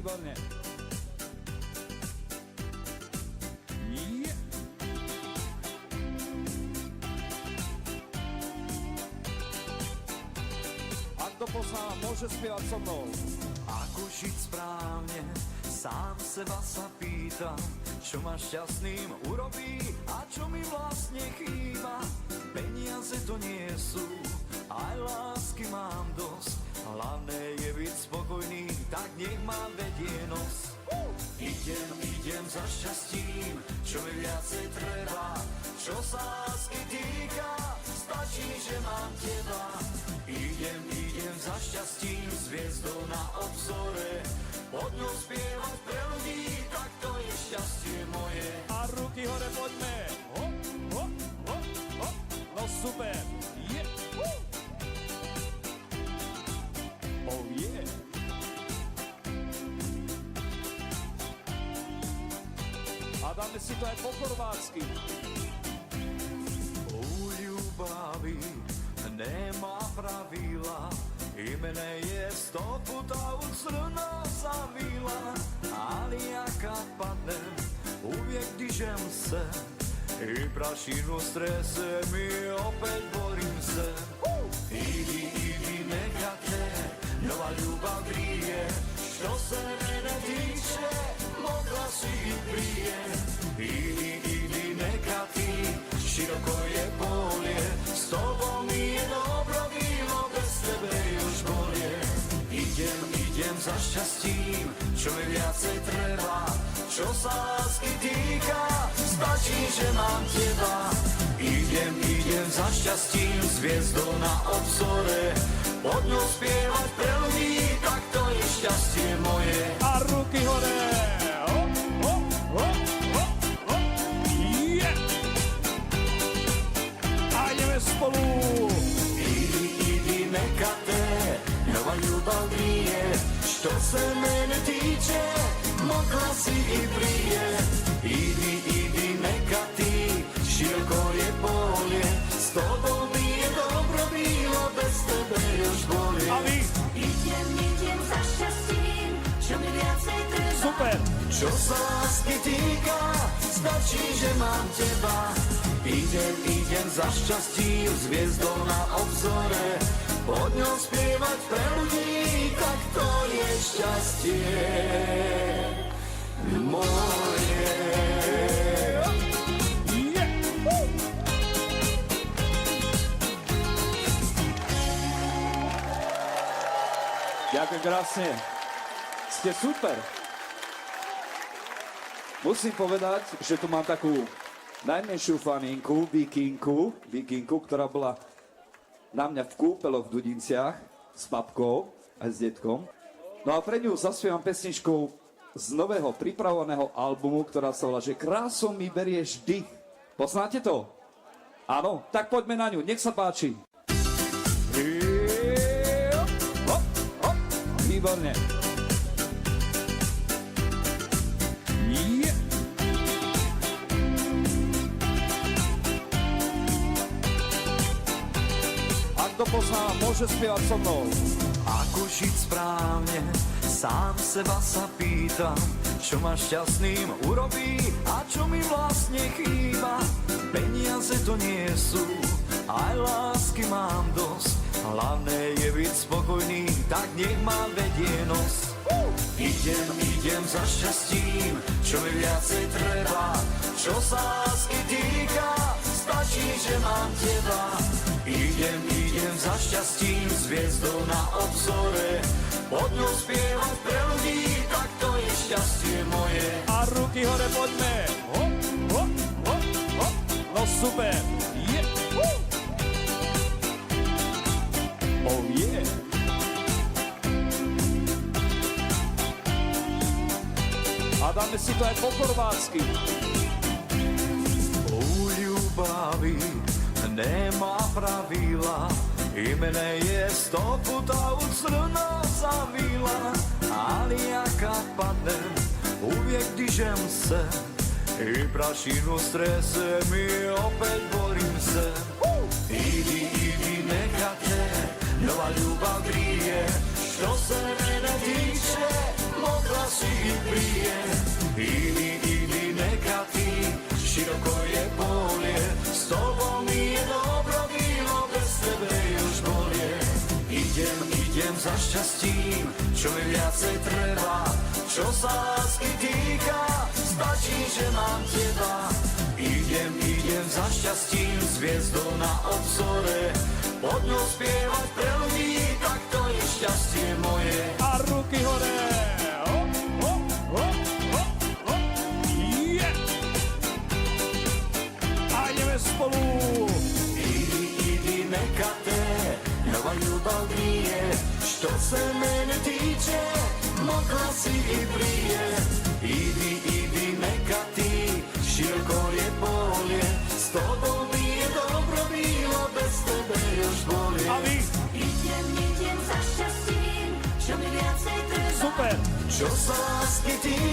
Výborne. Yeah. Ak to pozná, môže spievať so mnou. Ako žiť správne, sám seba sa pýtam, čo ma šťastným urobí a čo mi vlastne chýba. Peniaze to nie sú, aj lásky mám dosť, hlavné je byť spokojný, tak nech ma vedie nos. Idem za šťastím, čo mi viacej treba, čo sa lásky týka, stačí, že mám teba. Idem za šťastím, s hviezdou na obzore, pod ňou spievať pre ľudí, tak to je šťastie moje. A ruky hore, poďme. Hop, hop, hop, hop. No super. Yeah. Oh yeah. A dáme si to aj po chorvátsky. U ľubavi nemá pravidla, imene je 100 puta u crno zavila, ali ja kad padnem uvijek dižem se i prašinu strese mi opet borim se. Idi neka te nova ljubav grije, što se mene tiče mogla si i prije. Idi neka ti široko je polje, s tobom mi je dobro bilo, bez tebe još bolje. Idem za šťastím, čo mi viacej treba, čo sa lásky týka, stačí, že mám teba. Idem za šťastím, s hviezdou na obzore, pod ňou spievať pre ľudí, tak to je šťastie moje. A ruky hore. Hop, hop, hop, hop, hop. Yeah. A ideme spolu. Idi neka te nova ljubav grije, što se mene tiče mogla si i prije. Idi neka ti široko je polje, s tobom mi je dobro bilo, bez tebe još bolje. A vy? Idem za šťastím, čo mi viacej treba. Super. Čo sa lásky týka, stačí, že mám teba. Idem za šťastím, s hviezdou na obzore, pod ňou spievať pre ľudí, tak to je šťastie moje. Yeah. Ďakujem krásne. Ste super. Musím povedať, že tu mám takú najmenšiu faninku, Vikinku, ktorá bola na mňa v kúpeloch v Dudinciach s babkou a s detkom. No a pre ňu zaspievam pesničku z nového pripravovaného albumu, ktorá sa volá, že krásou mi berieš dých. Poznáte to? Áno, tak poďme na ňu, nech sa páči. Hop, hop, výborne. Yeah. Ak to pozná, môže spievať so mnou. Ako žiť správne, sám seba sa pýtam, čo ma šťastným urobí a čo mi vlastne chýba. Peniaze to nie sú, aj lásky mám dosť, hlavné je byť spokojný, tak nech ma vedie nos. Idem za šťastím, čo mi viacej treba, čo sa lásky týka, stačí, že mám teba. Idem za šťastím, s hviezdou na obzore, pod ňou spievať pre ľudí, tak to je šťastie moje. A ruky hore, poďme. Hop, hop, hop, hop. No super. Yeah. Oh yeah. A dáme si to aj po chorvátsky. U ľubavi nemá pravidla, imene je 100 puta u crno zavila, ali ja kad padnem uvijek dižem se i prašinu strese mi opet borim se. Idi neka te nova ljubav grije, što se mene tiče modra si prije. Idi, neka ti, široko je polje, s tobom mi je dobro bilo, bez tebe još bolje. Idem za šťastím, čo mi viacej treba, čo sa lásky týka, stačí, že mám teba. Idem za šťastím, s hviezdou na obzore, pod ňou spievať pre ľudí, tak to je šťastie moje. A ruky hore! Hop, hop, hop, hop, hop. Yeah. A ideme spolu! Idi, neka te nova ljubav grije, što se mene tiče, mogla si i prije. Idi, neka ti, široko je polje, s tobom mi je dobro bilo, bez tebe još bolje. A vy? Idem za šťastím, čo mi viacej treba. Super! Čo sa lásky týka,